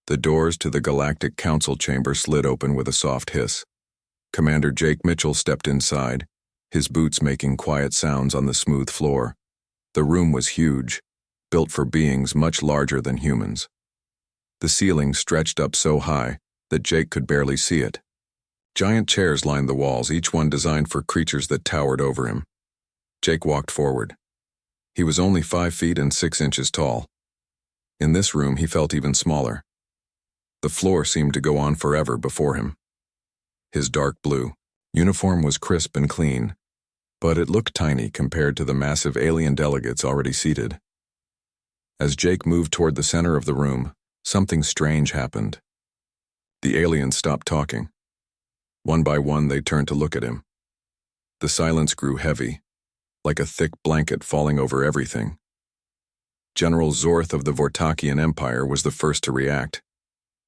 The doors to the Galactic Council chamber slid open with a soft hiss. Commander Jake Mitchell stepped inside, his boots making quiet sounds on the smooth floor. The room was huge, built for beings much larger than humans. The ceiling stretched up so high that Jake could barely see it. Giant chairs lined the walls, each one designed for creatures that towered over him. Jake walked forward. He was only 5 feet and 6 inches tall. In this room, he felt even smaller. The floor seemed to go on forever before him. His dark blue uniform was crisp and clean, but it looked tiny compared to the massive alien delegates already seated. As Jake moved toward the center of the room, something strange happened. The aliens stopped talking. One by one, they turned to look at him. The silence grew heavy, like a thick blanket falling over everything. General Zorth of the Vortakian Empire was the first to react.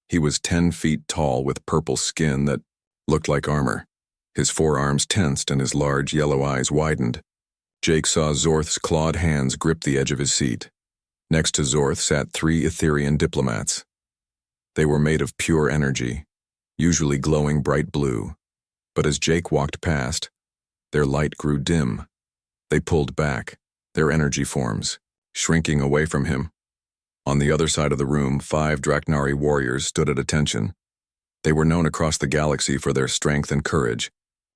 He was 10 feet tall with purple skin that looked like armor. His forearms tensed and his large yellow eyes widened. Jake saw Zorth's clawed hands grip the edge of his seat. Next to Zorth sat 3 Etherian diplomats. They were made of pure energy, usually glowing bright blue. But as Jake walked past, their light grew dim. They pulled back, their energy forms, shrinking away from him. On the other side of the room, 5 Draknari warriors stood at attention. They were known across the galaxy for their strength and courage.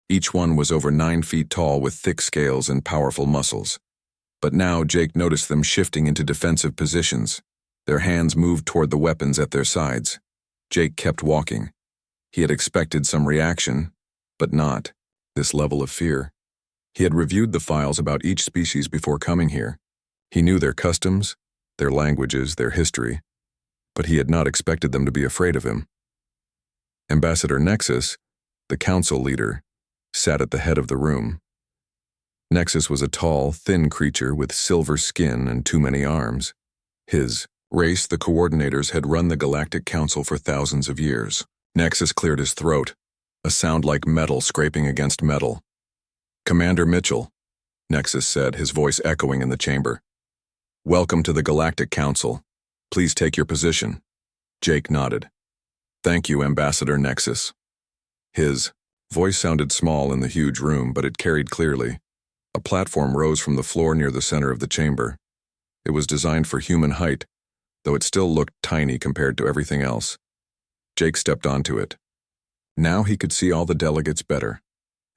Each one was over 9 feet tall with thick scales and powerful muscles. But now Jake noticed them shifting into defensive positions. Their hands moved toward the weapons at their sides. Jake kept walking. He had expected some reaction, but not this level of fear. He had reviewed the files about each species before coming here. He knew their customs, their languages, their history, but he had not expected them to be afraid of him. Ambassador Nexus, the council leader, sat at the head of the room. Nexus was a tall, thin creature with silver skin and too many arms. His race, the coordinators, had run the Galactic Council for thousands of years. Nexus cleared his throat, a sound like metal scraping against metal. "Commander Mitchell," Nexus said, his voice echoing in the chamber. "Welcome to the Galactic Council. Please take your position." Jake nodded. "Thank you, Ambassador Nexus." His voice sounded small in the huge room, but it carried clearly. A platform rose from the floor near the center of the chamber. It was designed for human height, though it still looked tiny compared to everything else. Jake stepped onto it. Now he could see all the delegates better,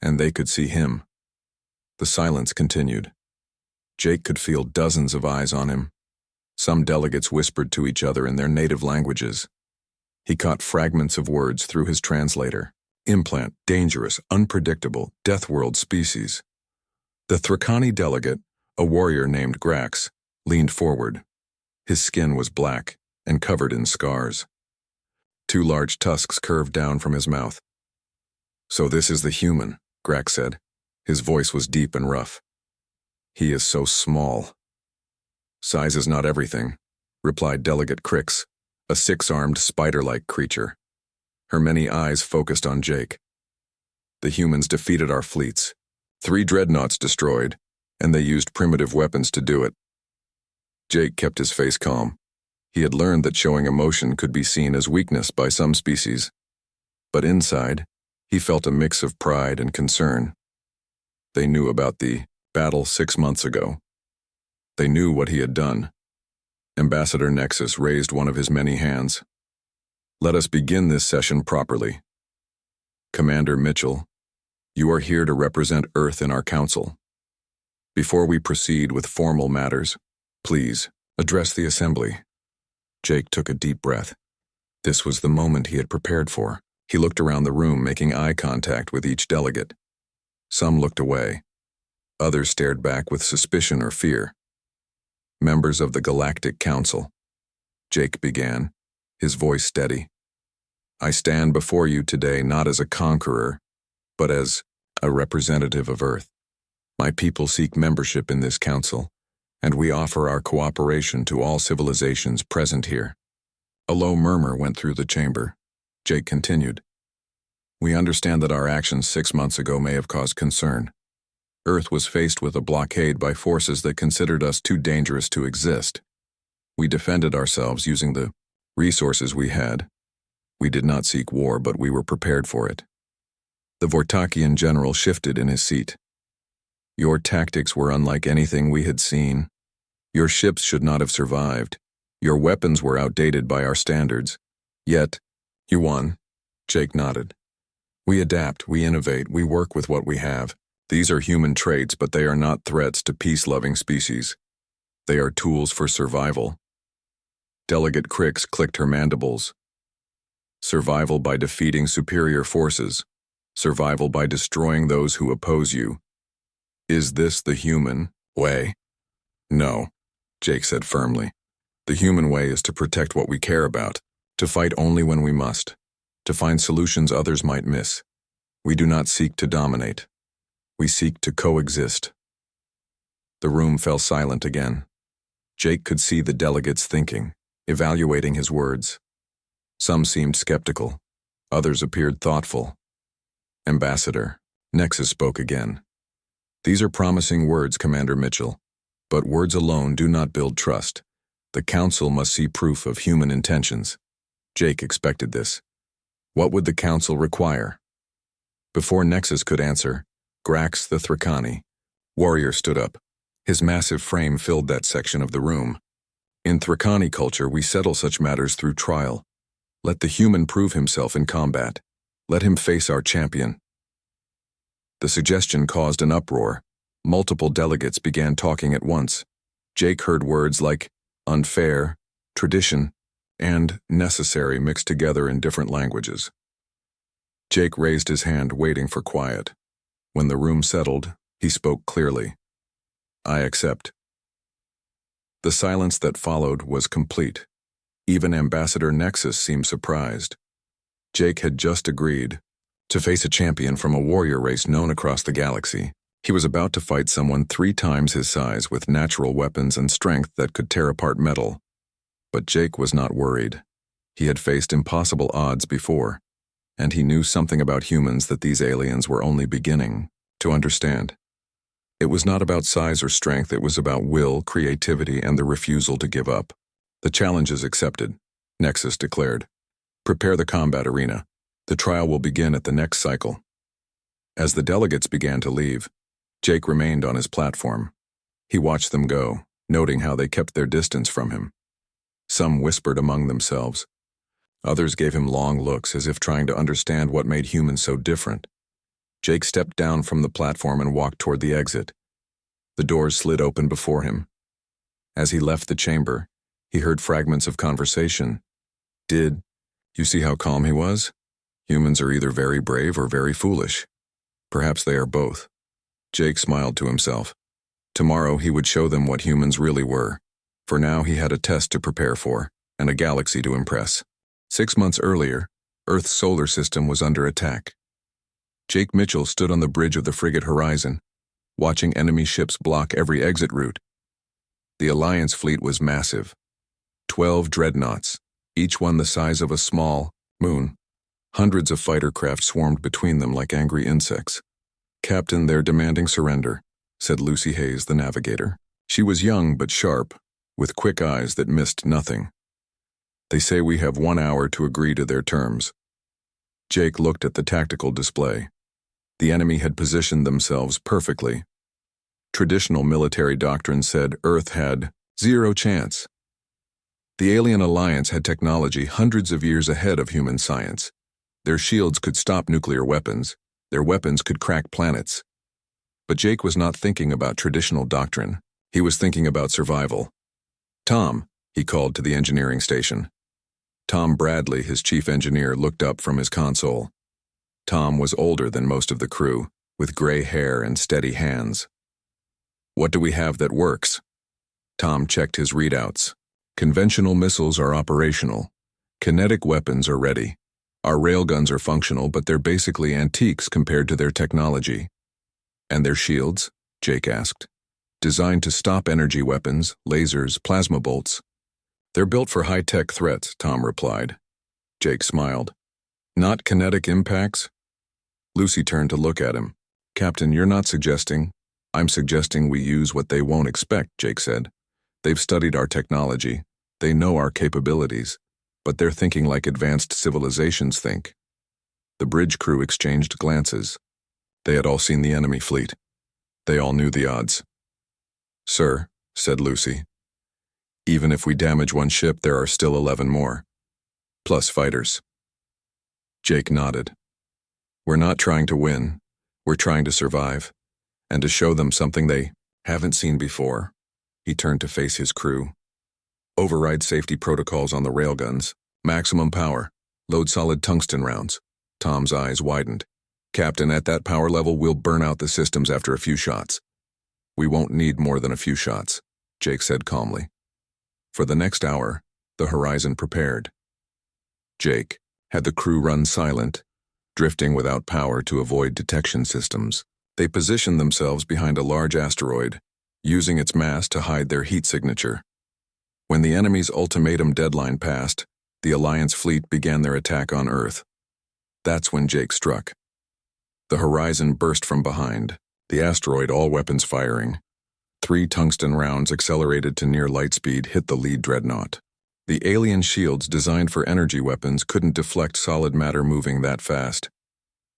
and they could see him. The silence continued. Jake could feel dozens of eyes on him. Some delegates whispered to each other in their native languages. He caught fragments of words through his translator. Implant, dangerous, unpredictable, death world species. The Thrakani delegate, a warrior named Grax, leaned forward. His skin was black and covered in scars. 2 large tusks curved down from his mouth. "So this is the human," Grax said. His voice was deep and rough. "He is so small." "Size is not everything," replied Delegate Crix, a 6-armed spider-like creature. Her many eyes focused on Jake. "The humans defeated our fleets. 3 dreadnoughts destroyed, and they used primitive weapons to do it." Jake kept his face calm. He had learned that showing emotion could be seen as weakness by some species. But inside, he felt a mix of pride and concern. They knew about the battle 6 months ago. They knew what he had done. Ambassador Nexus raised one of his many hands. "Let us begin this session properly. Commander Mitchell, you are here to represent Earth in our council. Before we proceed with formal matters, please address the assembly." Jake took a deep breath. This was the moment he had prepared for. He looked around the room, making eye contact with each delegate. Some looked away. Others stared back with suspicion or fear. "Members of the Galactic Council," Jake began, his voice steady. "I stand before you today not as a conqueror, but as a representative of Earth. My people seek membership in this council, and we offer our cooperation to all civilizations present here." A low murmur went through the chamber. Jake continued. "We understand that our actions 6 months ago may have caused concern. Earth was faced with a blockade by forces that considered us too dangerous to exist. We defended ourselves using the Resources we had. We did not seek war, but we were prepared for it. The Vortakian general shifted in his seat. Your tactics were unlike anything we had seen. Your ships should not have survived. Your weapons were outdated by our standards. Yet, you won. Jake nodded. We adapt, we innovate, we work with what we have. These are human traits, but they are not threats to peace-loving species. They are tools for survival. Delegate Crix clicked her mandibles. Survival by defeating superior forces. Survival by destroying those who oppose you. Is this the human way? No, Jake said firmly. The human way is to protect what we care about, to fight only when we must, to find solutions others might miss. We do not seek to dominate. We seek to coexist. The room fell silent again. Jake could see the delegates thinking, evaluating his words. Some seemed skeptical. Others appeared thoughtful. Ambassador, Nexus spoke again. These are promising words, Commander Mitchell, but words alone do not build trust. The Council must see proof of human intentions. Jake expected this. What would the Council require? Before Nexus could answer, Grax the Thracani, warrior, stood up. His massive frame filled that section of the room. In Thracani culture, we settle such matters through trial. Let the human prove himself in combat. Let him face our champion. The suggestion caused an uproar. Multiple delegates began talking at once. Jake heard words like unfair, tradition, and necessary mixed together in different languages. Jake raised his hand, waiting for quiet. When the room settled, he spoke clearly. I accept. The silence that followed was complete. Even Ambassador Nexus seemed surprised. Jake had just agreed to face a champion from a warrior race known across the galaxy. He was about to fight someone 3 times his size with natural weapons and strength that could tear apart metal. But Jake was not worried. He had faced impossible odds before, and he knew something about humans that these aliens were only beginning to understand. It was not about size or strength, it was about will, creativity, and the refusal to give up. The challenge is accepted, Nexus declared. Prepare the combat arena. The trial will begin at the next cycle. As the delegates began to leave, Jake remained on his platform. He watched them go, noting how they kept their distance from him. Some whispered among themselves. Others gave him long looks as if trying to understand what made humans so different. Jake stepped down from the platform and walked toward the exit. The doors slid open before him. As he left the chamber, he heard fragments of conversation. Did you see how calm he was? Humans are either very brave or very foolish. Perhaps they are both. Jake smiled to himself. Tomorrow he would show them what humans really were. For now he had a test to prepare for, and a galaxy to impress. 6 months earlier, Earth's solar system was under attack. Jake Mitchell stood on the bridge of the frigate Horizon, watching enemy ships block every exit route. The Alliance fleet was massive. 12 dreadnoughts, each one the size of a small moon. Hundreds of fighter craft swarmed between them like angry insects. Captain, they're demanding surrender, said Lucy Hayes, the navigator. She was young but sharp, with quick eyes that missed nothing. They say we have 1 hour to agree to their terms. Jake looked at the tactical display. The enemy had positioned themselves perfectly. Traditional military doctrine said Earth had 0 chance. The alien alliance had technology hundreds of years ahead of human science. Their shields could stop nuclear weapons. Their weapons could crack planets. But Jake was not thinking about traditional doctrine. He was thinking about survival. Tom, he called to the engineering station. Tom Bradley, his chief engineer, looked up from his console. Tom was older than most of the crew, with gray hair and steady hands. What do we have that works? Tom checked his readouts. Conventional missiles are operational. Kinetic weapons are ready. Our railguns are functional, but they're basically antiques compared to their technology. And their shields? Jake asked. Designed to stop energy weapons, lasers, plasma bolts. They're built for high-tech threats, Tom replied. Jake smiled. Not kinetic impacts? Lucy turned to look at him. Captain, you're not suggesting. I'm suggesting we use what they won't expect, Jake said. They've studied our technology. They know our capabilities. but they're thinking like advanced civilizations think. The bridge crew exchanged glances. They had all seen the enemy fleet. They all knew the odds. "Sir," said Lucy, "even if we damage one ship, there are still 11 more. Plus fighters." Jake nodded. "We're not trying to win. We're trying to survive, and to show them something they haven't seen before." He turned to face his crew. "Override safety protocols on the railguns. Maximum power. Load solid tungsten rounds." Tom's eyes widened. "Captain, at that power level, we'll burn out the systems after a few shots." "We won't need more than a few shots," Jake said calmly. For the next hour, the horizon prepared. Jake had the crew run silent, drifting without power to avoid detection systems. They positioned themselves behind a large asteroid, using its mass to hide their heat signature. When the enemy's ultimatum deadline passed, the Alliance fleet began their attack on Earth. That's when Jake struck. The horizon burst from behind, the asteroid all weapons firing. 3 tungsten rounds accelerated to near light speed hit the lead dreadnought. The alien shields designed for energy weapons couldn't deflect solid matter moving that fast.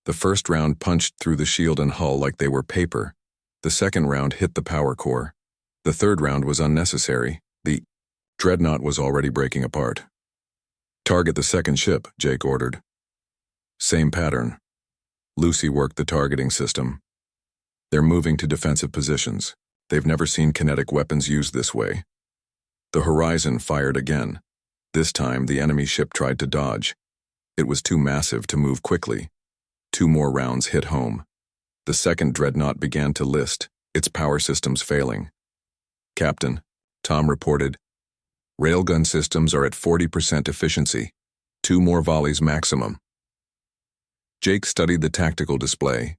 The first round punched through the shield and hull like they were paper. The second round hit the power core. The third round was unnecessary. The dreadnought was already breaking apart. "Target the second ship," Jake ordered. Same pattern. Lucy worked the targeting system. "They're moving to defensive positions. They've never seen kinetic weapons used this way." The horizon fired again. This time, the enemy ship tried to dodge. It was too massive to move quickly. 2 more rounds hit home. The second dreadnought began to list, its power systems failing. "Captain," Tom reported, "railgun systems are at 40% efficiency. 2 more volleys maximum." Jake studied the tactical display.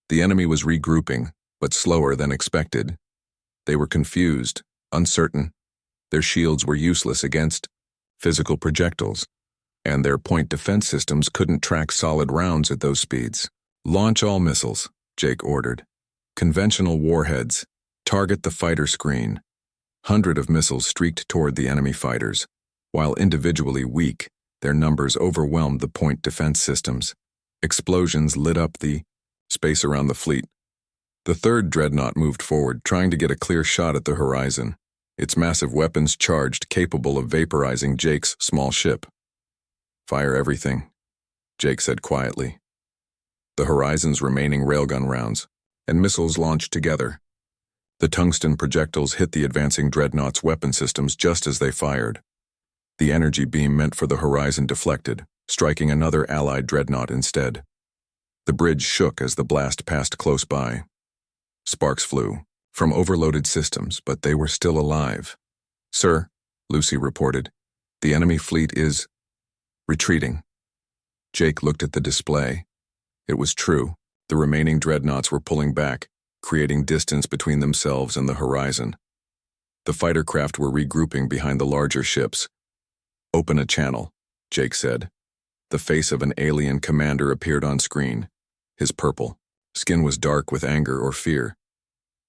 The enemy was regrouping, but slower than expected. They were confused, uncertain. Their shields were useless against physical projectiles, and their point defense systems couldn't track solid rounds at those speeds. "Launch all missiles," Jake ordered. "Conventional warheads. Target the fighter screen." 100 of missiles streaked toward the enemy fighters. While individually weak, their numbers overwhelmed the point defense systems. Explosions lit up the space around the fleet. The third dreadnought moved forward, trying to get a clear shot at the horizon. Its massive weapons charged, capable of vaporizing Jake's small ship. "Fire everything," Jake said quietly. The horizon's remaining railgun rounds and missiles launched together. The tungsten projectiles hit the advancing dreadnought's weapon systems just as they fired. The energy beam meant for the horizon deflected, striking another allied dreadnought instead. The bridge shook as the blast passed close by. Sparks flew from overloaded systems, but they were still alive. "Sir," Lucy reported, "the enemy fleet is retreating." Jake looked at the display. It was true. The remaining dreadnoughts were pulling back, creating distance between themselves and the horizon. The fighter craft were regrouping behind the larger ships. "Open a channel," Jake said. The face of an alien commander appeared on screen. His purple skin was dark with anger or fear.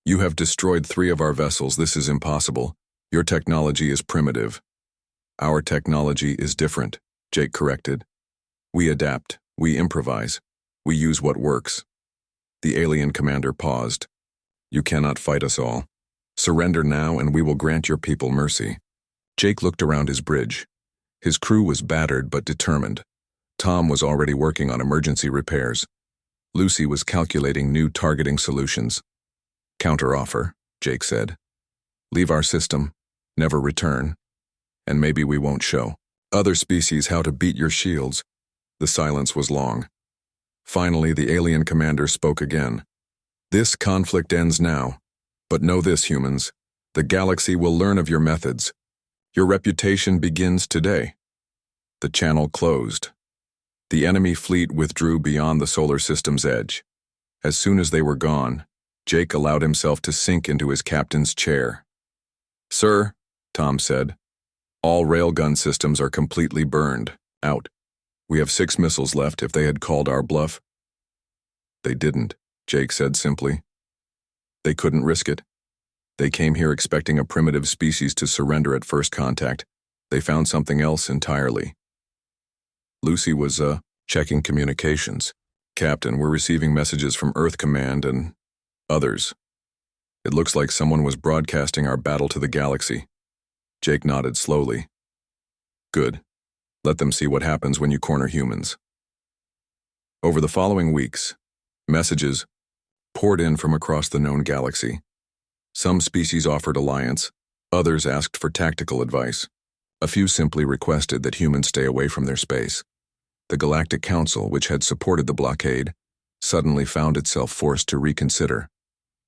"You have destroyed 3 of our vessels. This is impossible. Your technology is primitive." "Our technology is different," Jake corrected. "We adapt. We improvise. We use what works." The alien commander paused. "You cannot fight us all. Surrender now and we will grant your people mercy." Jake looked around his bridge. His crew was battered but determined. Tom was already working on emergency repairs. Lucy was calculating new targeting solutions. "Counteroffer," Jake said. "Leave our system, never return, and maybe we won't show other species how to beat your shields." The silence was long. Finally, the alien commander spoke again. "This conflict ends now, but know this, humans. The galaxy will learn of your methods. Your reputation begins today." The channel closed. The enemy fleet withdrew beyond the solar system's edge. As soon as they were gone, Jake allowed himself to sink into his captain's chair. "Sir," Tom said, "all railgun systems are completely burned out. We have 6 missiles left if they had called our bluff." "They didn't," Jake said simply. "They couldn't risk it. They came here expecting a primitive species to surrender at first contact. They found something else entirely." Lucy was, checking communications. Captain, we're receiving messages from Earth Command and others. It looks like someone was broadcasting our battle to the galaxy. Jake nodded slowly. Good. Let them see what happens when you corner humans. Over the following weeks, messages poured in from across the known galaxy. Some species offered alliance, others asked for tactical advice. A few simply requested that humans stay away from their space. The Galactic Council, which had supported the blockade, suddenly found itself forced to reconsider.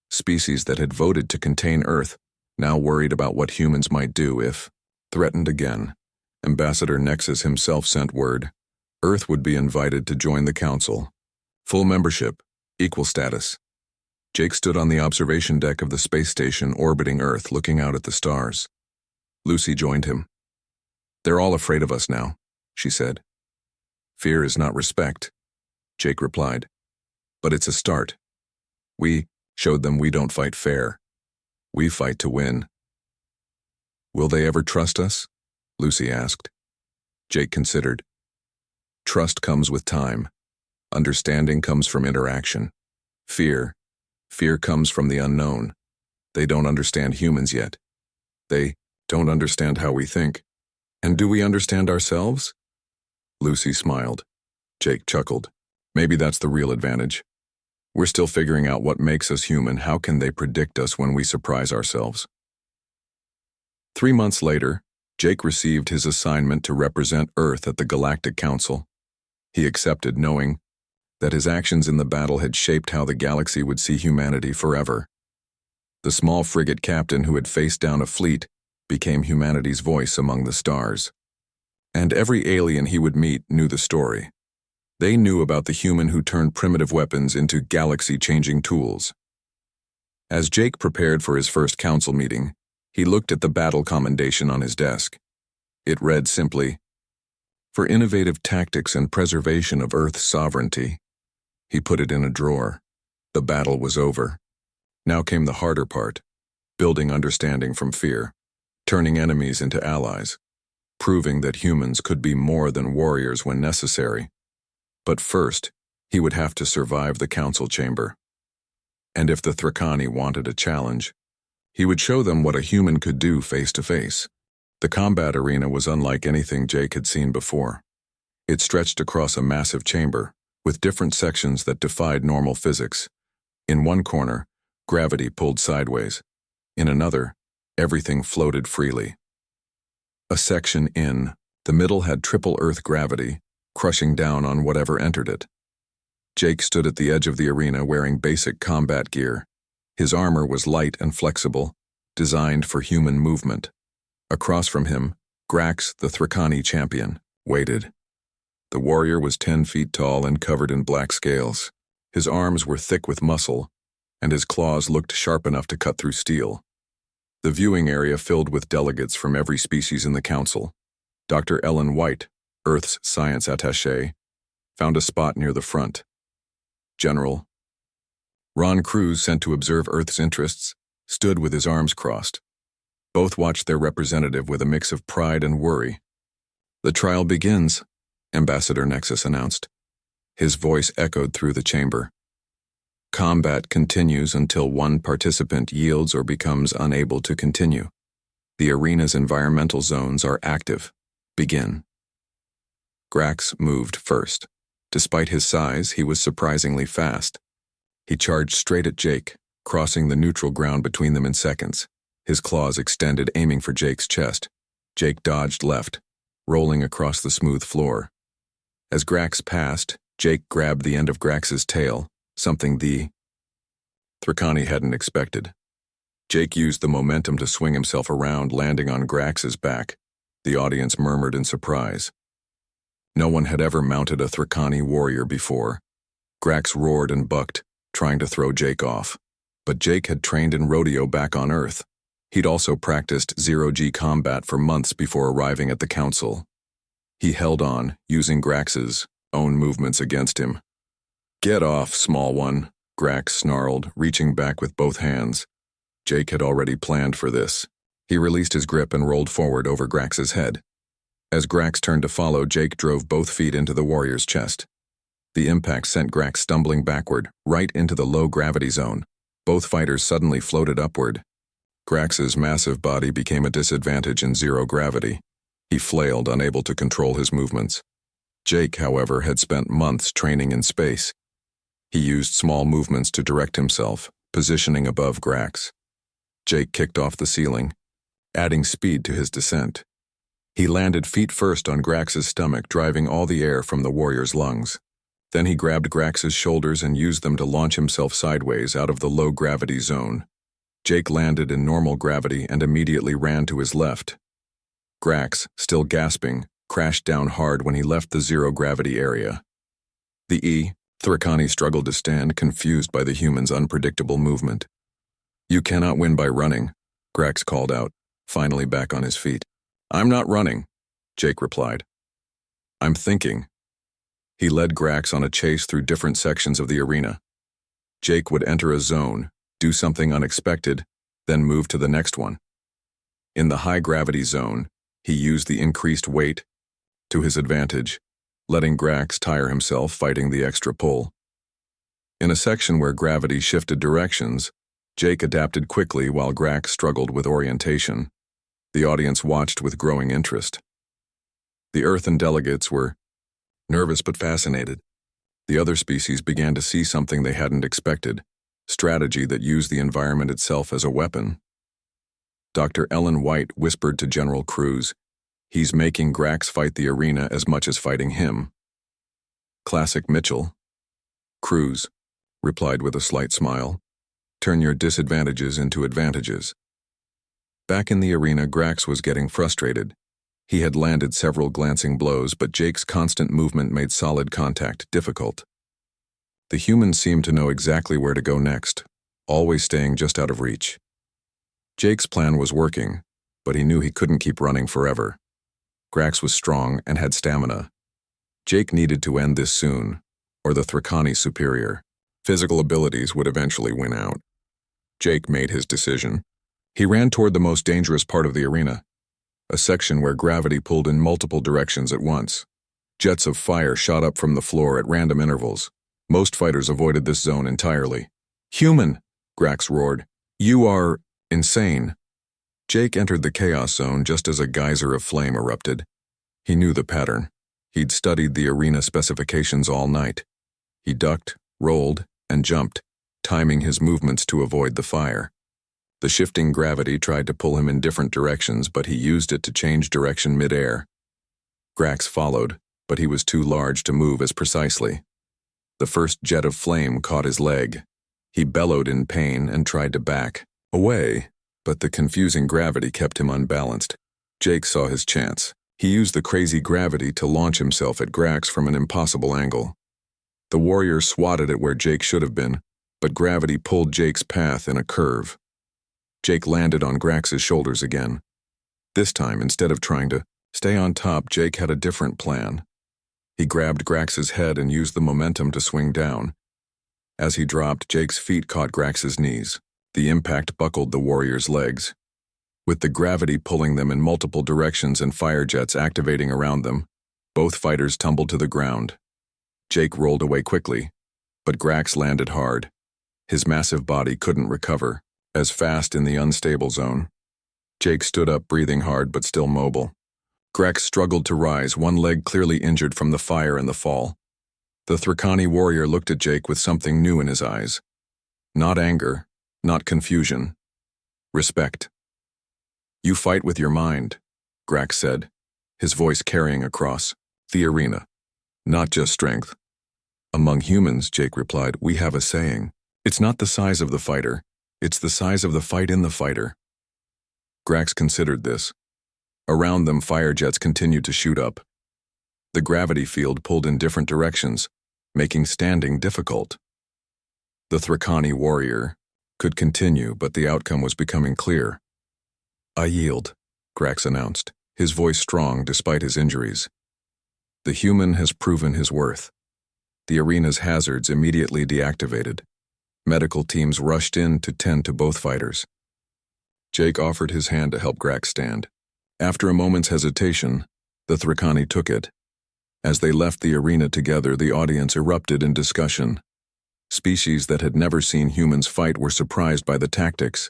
Species that had voted to contain Earth now worried about what humans might do if threatened again. Ambassador Nexus himself sent word. Earth would be invited to join the Council. Full membership, equal status. Jake stood on the observation deck of the space station orbiting Earth, looking out at the stars. Lucy joined him. They're all afraid of us now, she said. Fear is not respect, Jake replied. But it's a start. We showed them we don't fight fair. We fight to win. Will they ever trust us? Lucy asked. Jake considered. Trust comes with time. Understanding comes from interaction. Fear comes from the unknown. They don't understand humans yet. They don't understand how we think. And do we understand ourselves? Lucy smiled. Jake chuckled. Maybe that's the real advantage. We're still figuring out what makes us human. How can they predict us when we surprise ourselves? 3 months later, Jake received his assignment to represent Earth at the Galactic Council. He accepted, knowing that his actions in the battle had shaped how the galaxy would see humanity forever. The small frigate captain who had faced down a fleet became humanity's voice among the stars. And every alien he would meet knew the story. They knew about the human who turned primitive weapons into galaxy-changing tools. As Jake prepared for his first council meeting, he looked at the battle commendation on his desk. It read simply, "For innovative tactics and preservation of Earth's sovereignty." He put it in a drawer. The battle was over. Now came the harder part, building understanding from fear, turning enemies into allies, proving that humans could be more than warriors when necessary. But first, he would have to survive the council chamber. And if the Thracani wanted a challenge, he would show them what a human could do face to face. The combat arena was unlike anything Jake had seen before. It stretched across a massive chamber, with different sections that defied normal physics. In one corner, gravity pulled sideways. In another, everything floated freely. A section in the middle had triple Earth gravity, crushing down on whatever entered it. Jake stood at the edge of the arena wearing basic combat gear. His armor was light and flexible, designed for human movement. Across from him, Grax, the Thracani champion, waited. The warrior was 10 feet tall and covered in black scales. His arms were thick with muscle, and his claws looked sharp enough to cut through steel. The viewing area filled with delegates from every species in the council. Dr. Ellen White, Earth's science attaché, found a spot near the front. General Ron Cruz, sent to observe Earth's interests, stood with his arms crossed. Both watched their representative with a mix of pride and worry. "The trial begins," Ambassador Nexus announced. His voice echoed through the chamber. "Combat continues until one participant yields or becomes unable to continue. The arena's environmental zones are active. Begin." Grax moved first. Despite his size, he was surprisingly fast. He charged straight at Jake, crossing the neutral ground between them in seconds. His claws extended, aiming for Jake's chest. Jake dodged left, rolling across the smooth floor. As Grax passed, Jake grabbed the end of Grax's tail, something the Thracani hadn't expected. Jake used the momentum to swing himself around, landing on Grax's back. The audience murmured in surprise. No one had ever mounted a Thracani warrior before. Grax roared and bucked, trying to throw Jake off. But Jake had trained in rodeo back on Earth. He'd also practiced zero-G combat for months before arriving at the council. He held on, using Grax's own movements against him. "Get off, small one," Grax snarled, reaching back with both hands. Jake had already planned for this. He released his grip and rolled forward over Grax's head. As Grax turned to follow, Jake drove both feet into the warrior's chest. The impact sent Grax stumbling backward, right into the low-gravity zone. Both fighters suddenly floated upward. Grax's massive body became a disadvantage in zero gravity. He flailed, unable to control his movements. Jake, however, had spent months training in space. He used small movements to direct himself, positioning above Grax. Jake kicked off the ceiling, adding speed to his descent. He landed feet first on Grax's stomach, driving all the air from the warrior's lungs. Then he grabbed Grax's shoulders and used them to launch himself sideways out of the low-gravity zone. Jake landed in normal gravity and immediately ran to his left. Grax, still gasping, crashed down hard when he left the zero-gravity area. The Thrakani struggled to stand, confused by the human's unpredictable movement. "You cannot win by running," Grax called out, finally back on his feet. "I'm not running," Jake replied. "I'm thinking." He led Grax on a chase through different sections of the arena. Jake would enter a zone, do something unexpected, then move to the next one. In the high-gravity zone, he used the increased weight to his advantage, letting Grax tire himself fighting the extra pull. In a section where gravity shifted directions, Jake adapted quickly while Grax struggled with orientation. The audience watched with growing interest. The Earthen delegates were nervous but fascinated. The other species began to see something they hadn't expected, strategy that used the environment itself as a weapon. Dr. Ellen White whispered to General Cruz, "He's making Grax fight the arena as much as fighting him." "Classic Mitchell." Cruz replied with a slight smile, "Turn your disadvantages into advantages." Back in the arena, Grax was getting frustrated. He had landed several glancing blows, but Jake's constant movement made solid contact difficult. The human seemed to know exactly where to go next, always staying just out of reach. Jake's plan was working, but he knew he couldn't keep running forever. Grax was strong and had stamina. Jake needed to end this soon, or the Thrakani's superior physical abilities would eventually win out. Jake made his decision. He ran toward the most dangerous part of the arena, a section where gravity pulled in multiple directions at once. Jets of fire shot up from the floor at random intervals. Most fighters avoided this zone entirely. "Human!" Grax roared. "You are insane." Jake entered the chaos zone just as a geyser of flame erupted. He knew the pattern. He'd studied the arena specifications all night. He ducked, rolled, and jumped, timing his movements to avoid the fire. The shifting gravity tried to pull him in different directions, but he used it to change direction mid-air. Grax followed, but he was too large to move as precisely. The first jet of flame caught his leg. He bellowed in pain and tried to back away, but the confusing gravity kept him unbalanced. Jake saw his chance. He used the crazy gravity to launch himself at Grax from an impossible angle. The warrior swatted at where Jake should have been, but gravity pulled Jake's path in a curve. Jake landed on Grax's shoulders again. This time, instead of trying to stay on top, Jake had a different plan. He grabbed Grax's head and used the momentum to swing down. As he dropped, Jake's feet caught Grax's knees. The impact buckled the warrior's legs. With the gravity pulling them in multiple directions and fire jets activating around them, both fighters tumbled to the ground. Jake rolled away quickly, but Grax landed hard. His massive body couldn't recover, as fast in the unstable zone. Jake stood up, breathing hard but still mobile. Grax struggled to rise, one leg clearly injured from the fire and the fall. The Thrakani warrior looked at Jake with something new in his eyes. Not anger, not confusion. Respect. "You fight with your mind," Grax said, his voice carrying across the arena. "Not just strength." "Among humans," Jake replied, "we have a saying. It's not the size of the fighter, it's the size of the fight in the fighter." Grax considered this. Around them, fire jets continued to shoot up. The gravity field pulled in different directions, making standing difficult. The Thrakani warrior could continue, but the outcome was becoming clear. "I yield," Grax announced, his voice strong despite his injuries. The human has proven his worth. The arena's hazards immediately deactivated. Medical teams rushed in to tend to both fighters. Jake offered his hand to help Grax stand. After a moment's hesitation, The Thrikani took it. As they left the arena together, the audience erupted in discussion. Species that had never seen humans fight were surprised by the tactics.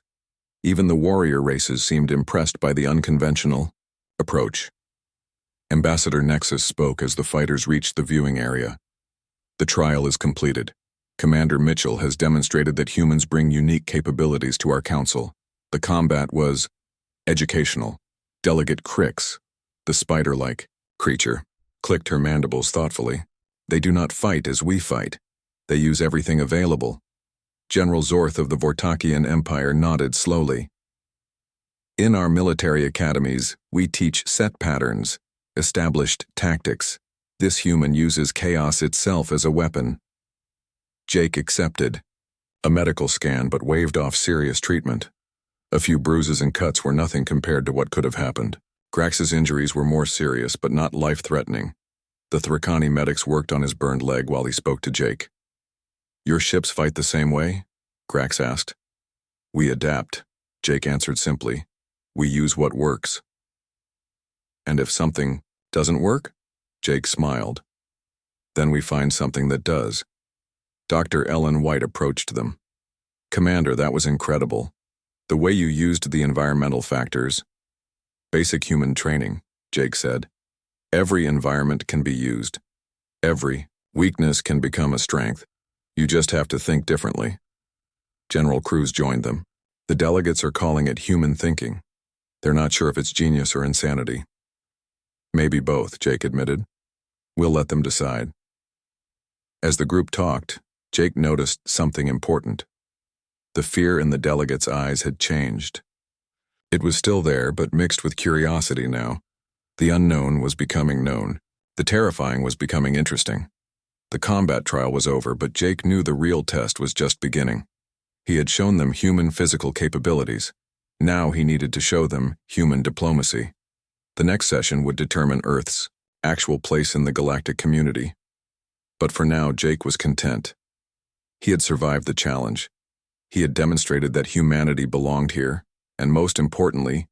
Even the warrior races seemed impressed by the unconventional approach. Ambassador Nexus spoke as the fighters reached the viewing area. The trial is completed. Commander Mitchell has demonstrated that humans bring unique capabilities to our council. The combat was educational. Delegate Crix, the spider-like creature, clicked her mandibles thoughtfully. They do not fight as we fight. They use everything available. General Zorth of the Vortakian Empire nodded slowly. In our military academies, we teach set patterns, established tactics. This human uses chaos itself as a weapon. Jake accepted. A medical scan but waved off serious treatment. A few bruises and cuts were nothing compared to what could have happened. Grax's injuries were more serious but not life-threatening. The Thrikani medics worked on his burned leg while he spoke to Jake. Your ships fight the same way? Grax asked. We adapt, Jake answered simply. We use what works. And if something doesn't work? Jake smiled. Then we find something that does. Dr. Ellen White approached them. Commander, that was incredible. The way you used the environmental factors. Basic human training, Jake said. Every environment can be used. Every weakness can become a strength. You just have to think differently. General Cruz joined them. The delegates are calling it human thinking. They're not sure if it's genius or insanity. Maybe both, Jake admitted. We'll let them decide. As the group talked, Jake noticed something important. The fear in the delegates' eyes had changed. It was still there, but mixed with curiosity now. The unknown was becoming known. The terrifying was becoming interesting. The combat trial was over, but Jake knew the real test was just beginning. He had shown them human physical capabilities. Now he needed to show them human diplomacy. The next session would determine Earth's actual place in the galactic community. But for now, Jake was content. He had survived the challenge. He had demonstrated that humanity belonged here, and most importantly,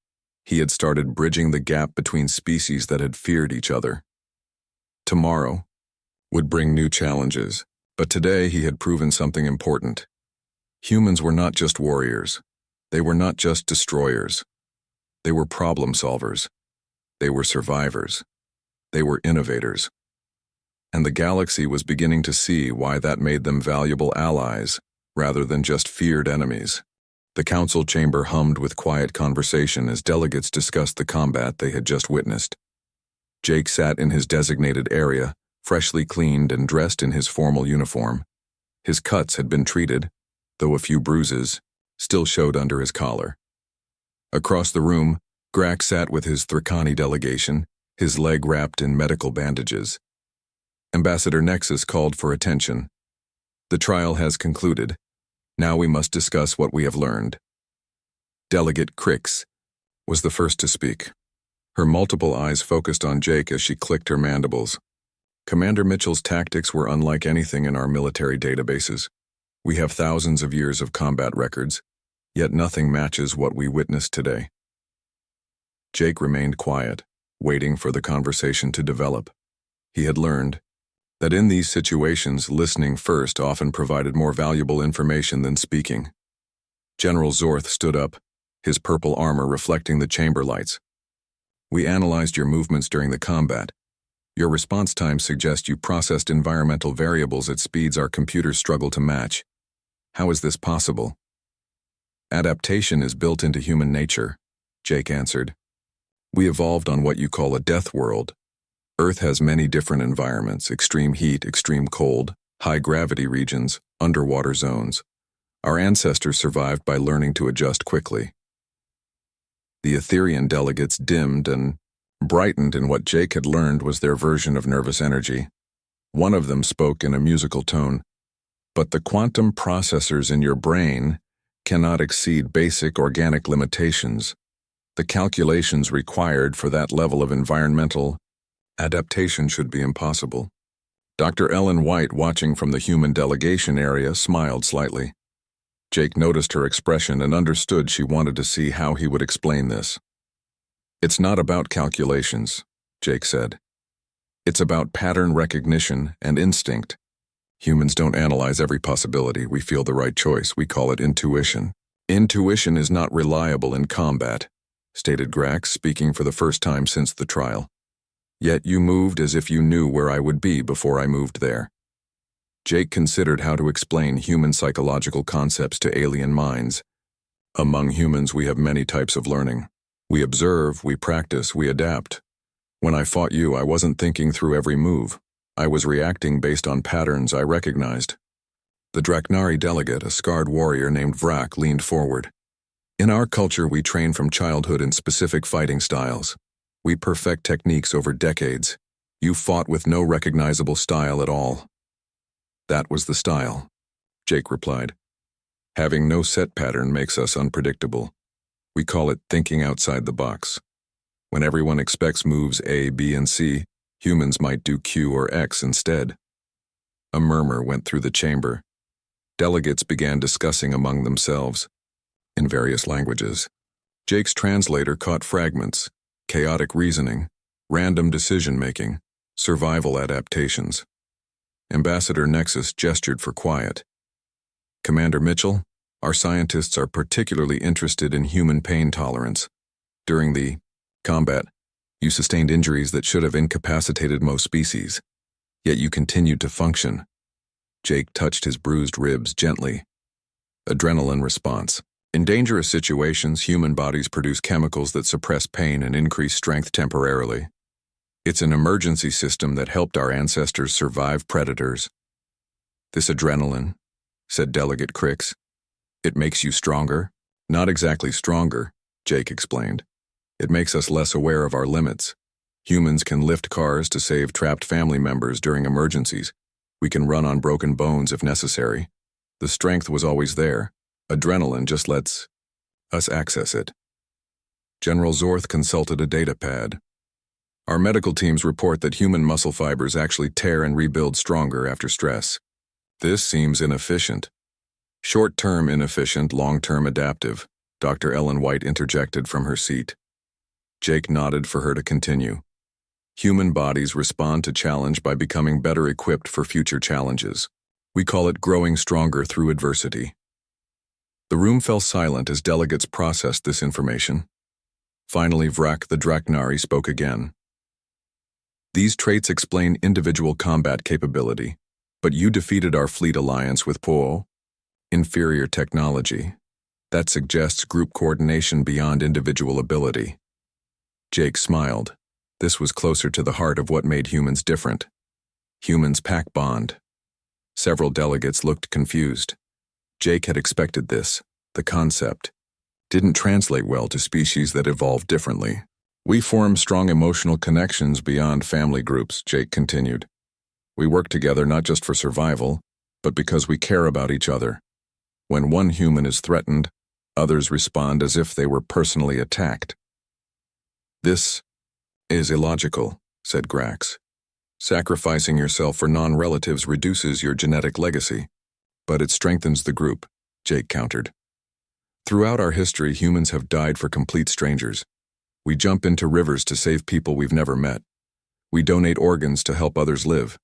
he had started bridging the gap between species that had feared each other. Tomorrow would bring new challenges, but today he had proven something important. Humans were not just warriors. They were not just destroyers. They were problem solvers. They were survivors. They were innovators. And the galaxy was beginning to see why that made them valuable allies, rather than just feared enemies. The council chamber hummed with quiet conversation as delegates discussed the combat they had just witnessed. Jake sat in his designated area, freshly cleaned and dressed in his formal uniform. His cuts had been treated, though a few bruises still showed under his collar. Across the room, Grax sat with his Thrikani delegation, his leg wrapped in medical bandages. Ambassador Nexus called for attention. The trial has concluded. Now we must discuss what we have learned. Delegate Crix was the first to speak. Her multiple eyes focused on Jake as she clicked her mandibles. Commander Mitchell's tactics were unlike anything in our military databases. We have thousands of years of combat records, yet nothing matches what we witnessed today. Jake remained quiet, waiting for the conversation to develop. He had learned that in these situations, listening first often provided more valuable information than speaking. General Zorth stood up, his purple armor reflecting the chamber lights. We analyzed your movements during the combat. Your response times suggest you processed environmental variables at speeds our computers struggle to match. How is this possible? Adaptation is built into human nature, Jake answered. We evolved on what you call a death world. Earth has many different environments: extreme heat, extreme cold, high gravity regions, underwater zones. Our ancestors survived by learning to adjust quickly. The Etherian delegates dimmed and brightened in what Jake had learned was their version of nervous energy. One of them spoke in a musical tone. But the quantum processors in your brain cannot exceed basic organic limitations. The calculations required for that level of environmental adaptation should be impossible. Dr. Ellen White, watching from the human delegation area, smiled slightly. Jake noticed her expression and understood she wanted to see how he would explain this. It's not about calculations, Jake said. It's about pattern recognition and instinct. Humans don't analyze every possibility. We feel the right choice. We call it intuition. Intuition is not reliable in combat, stated Grax, speaking for the first time since the trial. Yet you moved as if you knew where I would be before I moved there. Jake considered how to explain human psychological concepts to alien minds. Among humans, we have many types of learning. We observe, we practice, we adapt. When I fought you, I wasn't thinking through every move. I was reacting based on patterns I recognized. The Draknari delegate, a scarred warrior named Vrak, leaned forward. In our culture, we train from childhood in specific fighting styles. We perfect techniques over decades. You fought with no recognizable style at all. That was the style, Jake replied. Having no set pattern makes us unpredictable. We call it thinking outside the box. When everyone expects moves A, B, and C, humans might do Q or X instead. A murmur went through the chamber. Delegates began discussing among themselves, in various languages. Jake's translator caught fragments: chaotic reasoning, random decision-making, survival adaptations. Ambassador Nexus gestured for quiet. Commander Mitchell, our scientists are particularly interested in human pain tolerance. During the combat, you sustained injuries that should have incapacitated most species, yet you continued to function. Jake touched his bruised ribs gently. Adrenaline response. In dangerous situations, human bodies produce chemicals that suppress pain and increase strength temporarily. It's an emergency system that helped our ancestors survive predators. This adrenaline, said Delegate Crix, it makes you stronger? Not exactly stronger, Jake explained. It makes us less aware of our limits. Humans can lift cars to save trapped family members during emergencies. We can run on broken bones if necessary. The strength was always there. Adrenaline just lets us access it. General Zorth consulted a data pad. Our medical teams report that human muscle fibers actually tear and rebuild stronger after stress. This seems inefficient. Short-term inefficient, long-term adaptive, Dr. Ellen White interjected from her seat. Jake nodded for her to continue. Human bodies respond to challenge by becoming better equipped for future challenges. We call it growing stronger through adversity. The room fell silent as delegates processed this information. Finally, Vrak the Draknari spoke again. These traits explain individual combat capability, but you defeated our fleet alliance with Po. Inferior technology. That suggests group coordination beyond individual ability. Jake smiled. This was closer to the heart of what made humans different. Humans pack bond. Several delegates looked confused. Jake had expected this. The concept didn't translate well to species that evolved differently. We form strong emotional connections beyond family groups, Jake continued. We work together not just for survival, but because we care about each other. When one human is threatened, others respond as if they were personally attacked. This is illogical, said Grax. Sacrificing yourself for non-relatives reduces your genetic legacy, but it strengthens the group, Jake countered. Throughout our history, humans have died for complete strangers. We jump into rivers to save people we've never met. We donate organs to help others live.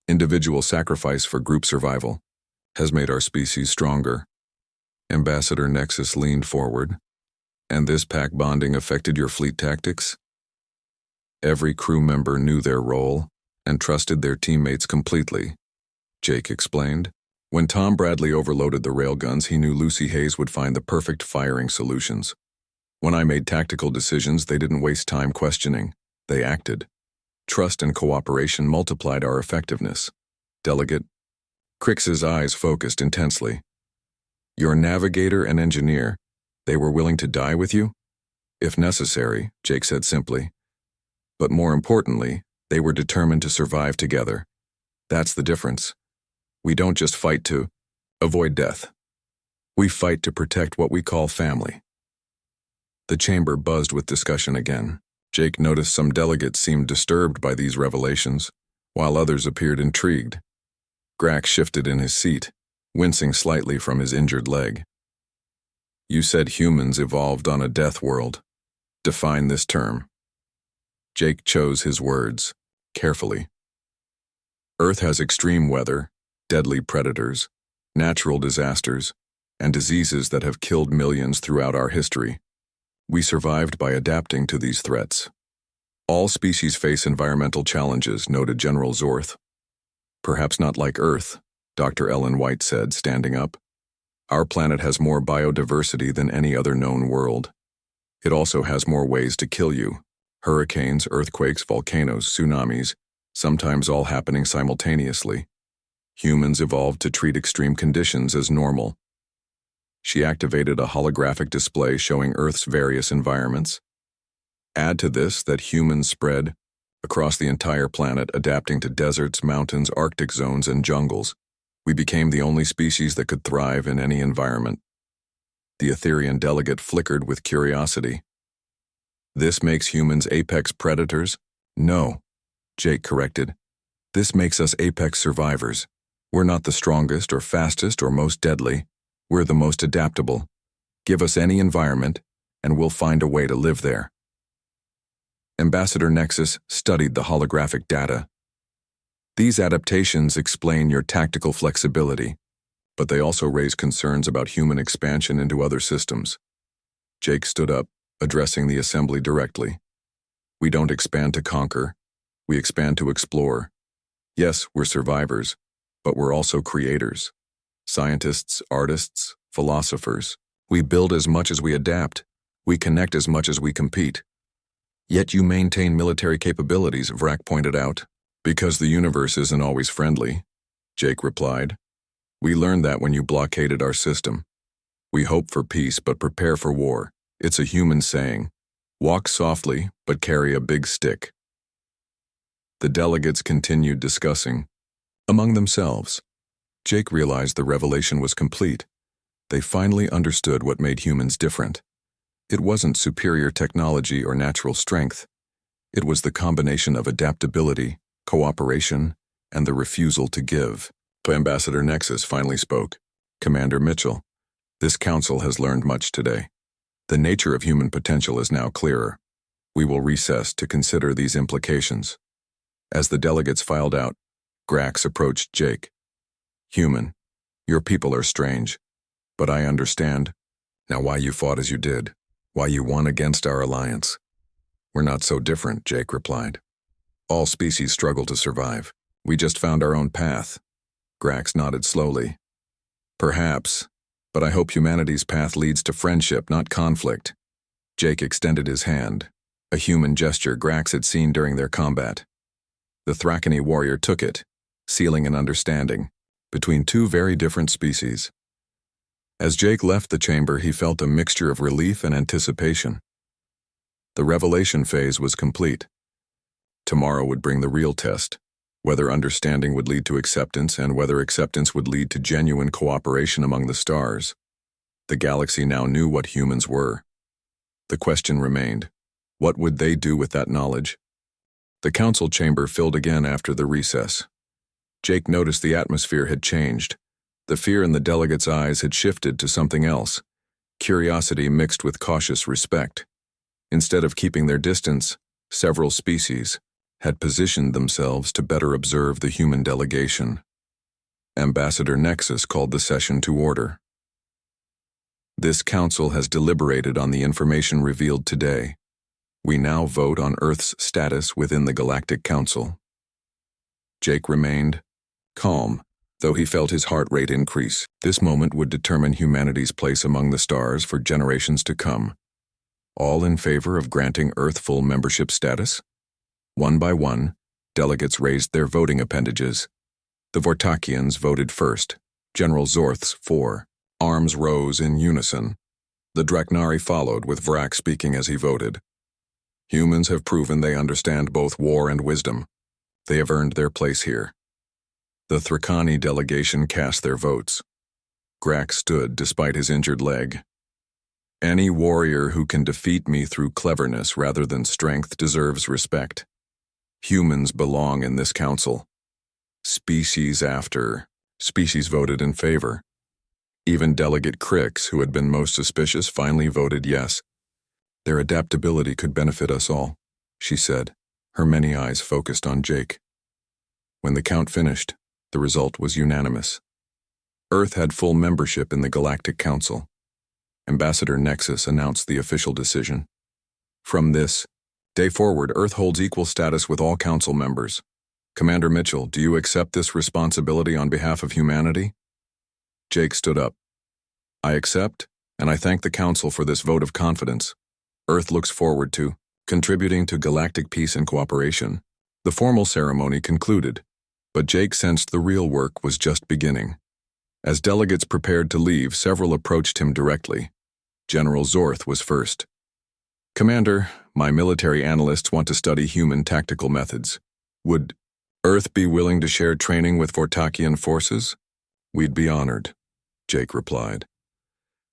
Individual sacrifice for group survival has made our species stronger. Ambassador Nexus leaned forward. And this pack bonding affected your fleet tactics? Every crew member knew their role and trusted their teammates completely, Jake explained. When Tom Bradley overloaded the railguns, he knew Lucy Hayes would find the perfect firing solutions. When I made tactical decisions, they didn't waste time questioning. They acted. Trust and cooperation multiplied our effectiveness. Delegate Crix's eyes focused intensely. Your navigator and engineer, they were willing to die with you? If necessary, Jake said simply. But more importantly, they were determined to survive together. That's the difference. We don't just fight to avoid death. We fight to protect what we call family. The chamber buzzed with discussion again. Jake noticed some delegates seemed disturbed by these revelations, while others appeared intrigued. Grax shifted in his seat, wincing slightly from his injured leg. You said humans evolved on a death world. Define this term. Jake chose his words carefully. Earth has extreme weather, deadly predators, natural disasters, and diseases that have killed millions throughout our history. We survived by adapting to these threats. All species face environmental challenges, noted General Zorth. Perhaps not like Earth, Dr. Ellen White said, standing up. Our planet has more biodiversity than any other known world. It also has more ways to kill you. Hurricanes, earthquakes, volcanoes, tsunamis, sometimes all happening simultaneously. Humans evolved to treat extreme conditions as normal. She activated a holographic display showing Earth's various environments. Add to this that humans spread across the entire planet, adapting to deserts, mountains, Arctic zones, and jungles. We became the only species that could thrive in any environment. The Etherean delegate flickered with curiosity. This makes humans apex predators? No, Jake corrected. This makes us apex survivors. We're not the strongest or fastest or most deadly. We're the most adaptable. Give us any environment, and we'll find a way to live there. Ambassador Nexus studied the holographic data. These adaptations explain your tactical flexibility, but they also raise concerns about human expansion into other systems. Jake stood up, addressing the assembly directly. We don't expand to conquer. We expand to explore. Yes, we're survivors, but we're also creators. Scientists, artists, philosophers. We build as much as we adapt. We connect as much as we compete. Yet you maintain military capabilities, Vrak pointed out. Because the universe isn't always friendly, Jake replied. We learned that when you blockaded our system. We hope for peace but prepare for war. It's a human saying. Walk softly, but carry a big stick. The delegates continued discussing. Among themselves, Jake realized the revelation was complete. They finally understood what made humans different. It wasn't superior technology or natural strength. It was the combination of adaptability, cooperation, and the refusal to give. Ambassador Nexus finally spoke. Commander Mitchell, this council has learned much today. The nature of human potential is now clearer. We will recess to consider these implications. As the delegates filed out, Grax approached Jake. Human, your people are strange, but I understand now why you fought as you did, why you won against our alliance. We're not so different, Jake replied. All species struggle to survive. We just found our own path. Grax nodded slowly. Perhaps, but I hope humanity's path leads to friendship, not conflict. Jake extended his hand, a human gesture Grax had seen during their combat. The Thrakani warrior took it, sealing an understanding between two very different species. As Jake left the chamber, he felt a mixture of relief and anticipation. The revelation phase was complete. Tomorrow would bring the real test, whether understanding would lead to acceptance and whether acceptance would lead to genuine cooperation among the stars. The galaxy now knew what humans were. The question remained, what would they do with that knowledge? The council chamber filled again after the recess. Jake noticed the atmosphere had changed. The fear in the delegates' eyes had shifted to something else, curiosity mixed with cautious respect. Instead of keeping their distance, several species had positioned themselves to better observe the human delegation. Ambassador Nexus called the session to order. This council has deliberated on the information revealed today. We now vote on Earth's status within the Galactic Council. Jake remained calm, though he felt his heart rate increase. This moment would determine humanity's place among the stars for generations to come. All in favor of granting Earth full membership status? One by one, delegates raised their voting appendages. The Vortakians voted first, General Zorth's 4. Arms rose in unison. The Draknari followed, with Vrak speaking as he voted. Humans have proven they understand both war and wisdom. They have earned their place here. The Thrakani delegation cast their votes. Grax stood despite his injured leg. Any warrior who can defeat me through cleverness rather than strength deserves respect. Humans belong in this council. Species after species voted in favor. Even Delegate Crix, who had been most suspicious, finally voted yes. Their adaptability could benefit us all, she said. Her many eyes focused on Jake. When the count finished, the result was unanimous. Earth had full membership in the Galactic Council. Ambassador Nexus announced the official decision. From this day forward, Earth holds equal status with all Council members. Commander Mitchell, do you accept this responsibility on behalf of humanity? Jake stood up. I accept, and I thank the Council for this vote of confidence. Earth looks forward to contributing to galactic peace and cooperation. The formal ceremony concluded, but Jake sensed the real work was just beginning. As delegates prepared to leave, several approached him directly. General Zorth was first. Commander, my military analysts want to study human tactical methods. Would Earth be willing to share training with Vortakian forces? We'd be honored, Jake replied.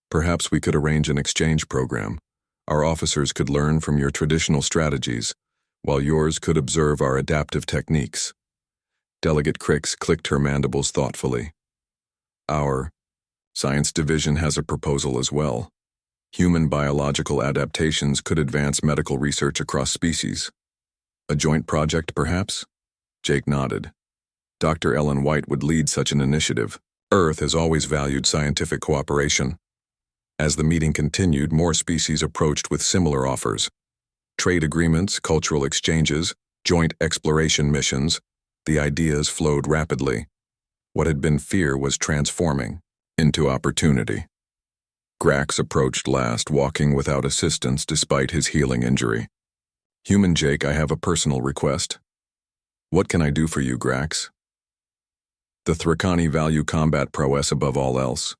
Perhaps we could arrange an exchange program. Our officers could learn from your traditional strategies, while yours could observe our adaptive techniques. Delegate Crix clicked her mandibles thoughtfully. Our science division has a proposal as well. Human biological adaptations could advance medical research across species. A joint project, perhaps? Jake nodded. Dr. Ellen White would lead such an initiative. Earth has always valued scientific cooperation. As the meeting continued, more species approached with similar offers. Trade agreements, cultural exchanges, joint exploration missions, the ideas flowed rapidly. What had been fear was transforming into opportunity. Grax approached last, walking without assistance despite his healing injury. Human Jake, I have a personal request. What can I do for you, Grax? The Thrakani value combat prowess above all else.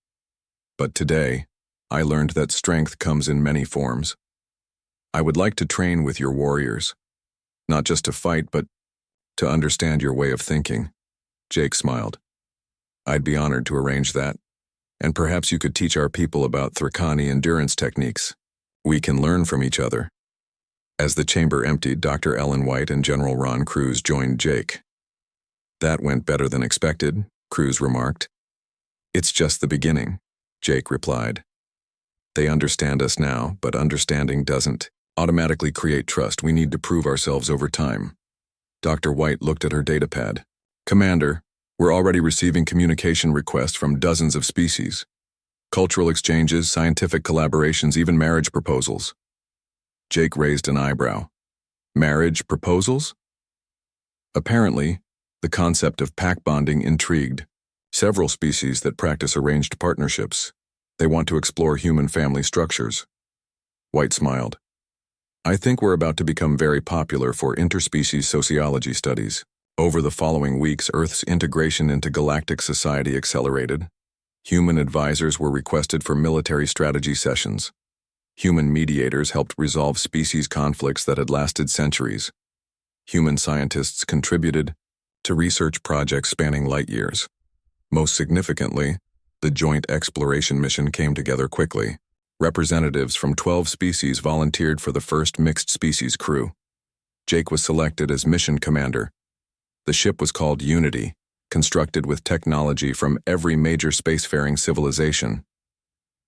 But today, I learned that strength comes in many forms. I would like to train with your warriors. Not just to fight, but to understand your way of thinking. Jake smiled. I'd be honored to arrange that. And perhaps you could teach our people about Thrakani endurance techniques. We can learn from each other. As the chamber emptied, Dr. Ellen White and General Ron Cruz joined Jake. That went better than expected, Cruz remarked. It's just the beginning, Jake replied. They understand us now, but understanding doesn't automatically create trust. We need to prove ourselves over time. Dr. White looked at her datapad. Commander, we're already receiving communication requests from dozens of species. Cultural exchanges, scientific collaborations, even marriage proposals. Jake raised an eyebrow. Marriage proposals? Apparently, the concept of pack bonding intrigued several species that practice arranged partnerships. They want to explore human family structures. White smiled. I think we're about to become very popular for interspecies sociology studies. Over the following weeks, Earth's integration into galactic society accelerated. Human advisors were requested for military strategy sessions. Human mediators helped resolve species conflicts that had lasted centuries. Human scientists contributed to research projects spanning light years. Most significantly, the joint exploration mission came together quickly. Representatives from 12 species volunteered for the first mixed species crew. Jake was selected as mission commander. The ship was called Unity, constructed with technology from every major spacefaring civilization.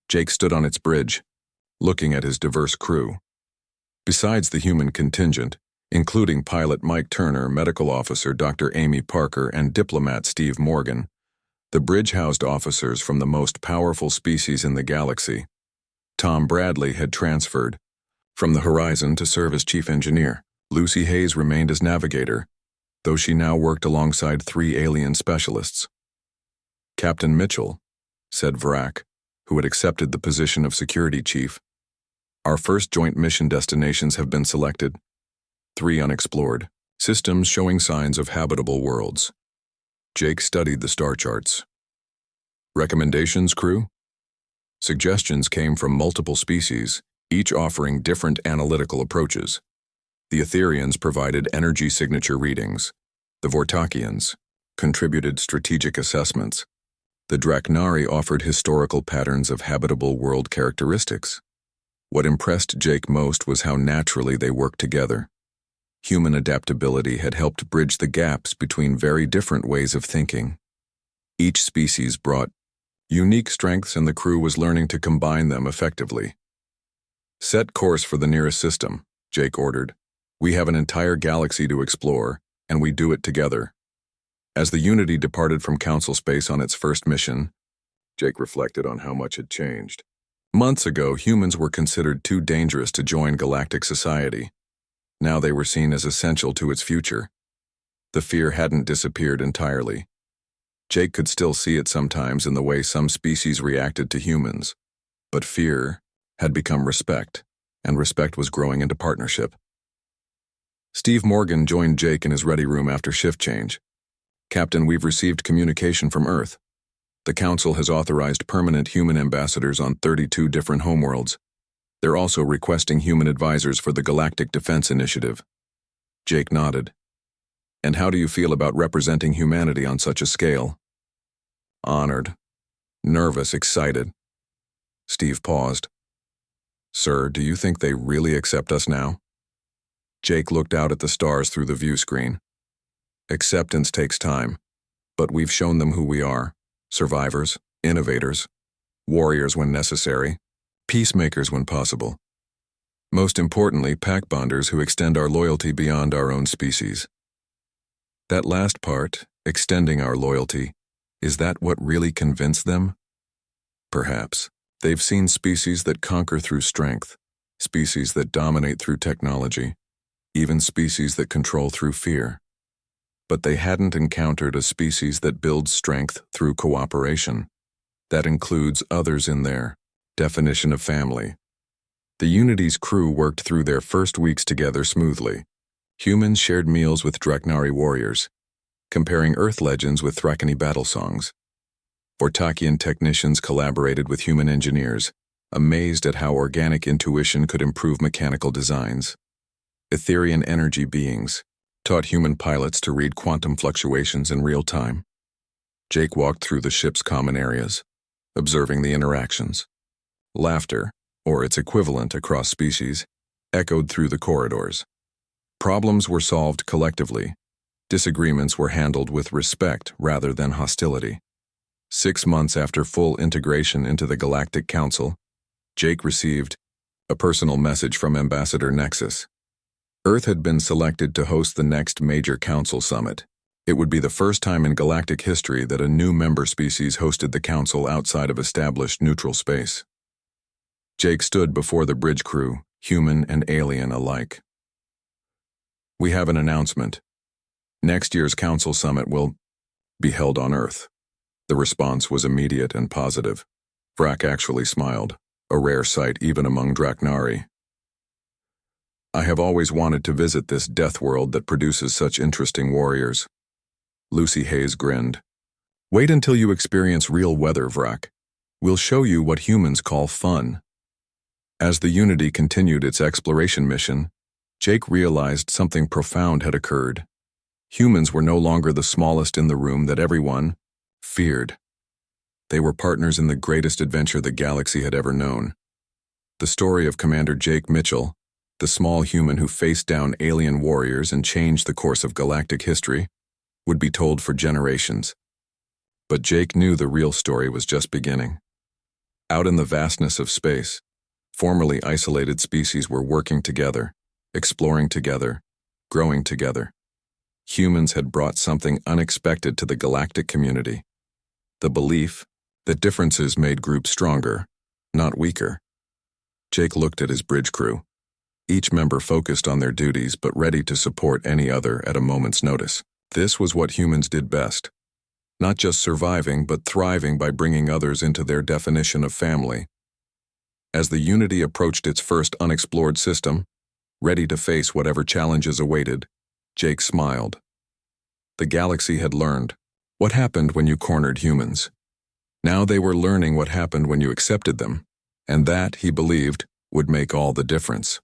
Jake stood on its bridge, looking at his diverse crew. Besides the human contingent, including pilot Mike Turner, medical officer Dr. Amy Parker, and diplomat Steve Morgan, the bridge housed officers from the most powerful species in the galaxy. Tom Bradley had transferred from the Horizon to serve as chief engineer. Lucy Hayes remained as navigator, though she now worked alongside 3 alien specialists. Captain Mitchell, said Vrak, who had accepted the position of security chief, our first joint mission destinations have been selected. 3 unexplored, systems showing signs of habitable worlds. Jake studied the star charts. Recommendations, crew? Suggestions came from multiple species, each offering different analytical approaches. The Etherians provided energy signature readings. The Vortakians contributed strategic assessments. The Draknari offered historical patterns of habitable world characteristics. What impressed Jake most was how naturally they worked together. Human adaptability had helped bridge the gaps between very different ways of thinking. Each species brought unique strengths, and the crew was learning to combine them effectively. Set course for the nearest system, Jake ordered. We have an entire galaxy to explore, and we do it together. As the Unity departed from Council Space on its first mission, Jake reflected on how much had changed. Months ago, humans were considered too dangerous to join galactic society. Now they were seen as essential to its future. The fear hadn't disappeared entirely. Jake could still see it sometimes in the way some species reacted to humans. But fear had become respect, and respect was growing into partnership. Steve Morgan joined Jake in his ready room after shift change. "Captain, we've received communication from Earth. The Council has authorized permanent human ambassadors on 32 different homeworlds. They're also requesting human advisors for the Galactic Defense Initiative." Jake nodded. "And how do you feel about representing humanity on such a scale?" "Honored. Nervous, excited." Steve paused. "Sir, do you think they really accept us now?" Jake looked out at the stars through the view screen. "Acceptance takes time, but we've shown them who we are. Survivors, innovators, warriors when necessary, peacemakers when possible. Most importantly, pack bonders who extend our loyalty beyond our own species." That last part, extending our loyalty, is that what really convinced them? Perhaps. They've seen species that conquer through strength, species that dominate through technology, even species that control through fear. But they hadn't encountered a species that builds strength through cooperation. That includes others in their definition of family. The Unity's crew worked through their first weeks together smoothly. Humans shared meals with Draknari warriors, comparing Earth legends with Thrakani battle songs. Vortakian technicians collaborated with human engineers, amazed at how organic intuition could improve mechanical designs. Etherian energy beings taught human pilots to read quantum fluctuations in real time. Jake walked through the ship's common areas, observing the interactions. Laughter, or its equivalent across species, echoed through the corridors. Problems were solved collectively. Disagreements were handled with respect rather than hostility. 6 months after full integration into the Galactic Council, Jake received a personal message from Ambassador Nexus. Earth had been selected to host the next major Council summit. It would be the first time in galactic history that a new member species hosted the Council outside of established neutral space. Jake stood before the bridge crew, human and alien alike. "We have an announcement. Next year's Council summit will be held on Earth." The response was immediate and positive. Vrak actually smiled, a rare sight even among Draknari. "I have always wanted to visit this death world that produces such interesting warriors." Lucy Hayes grinned. "Wait until you experience real weather, Vrak. We'll show you what humans call fun." As the Unity continued its exploration mission, Jake realized something profound had occurred. Humans were no longer the smallest in the room that everyone feared. They were partners in the greatest adventure the galaxy had ever known. The story of Commander Jake Mitchell, the small human who faced down alien warriors and changed the course of galactic history, would be told for generations. But Jake knew the real story was just beginning. Out in the vastness of space, formerly isolated species were working together, exploring together, growing together. Humans had brought something unexpected to the galactic community. The belief that differences made groups stronger, not weaker. Jake looked at his bridge crew, each member focused on their duties but ready to support any other at a moment's notice. This was what humans did best. Not just surviving, but thriving by bringing others into their definition of family. As the Unity approached its first unexplored system, ready to face whatever challenges awaited, Jake smiled. The galaxy had learned what happened when you cornered humans. Now they were learning what happened when you accepted them, and that, he believed, would make all the difference.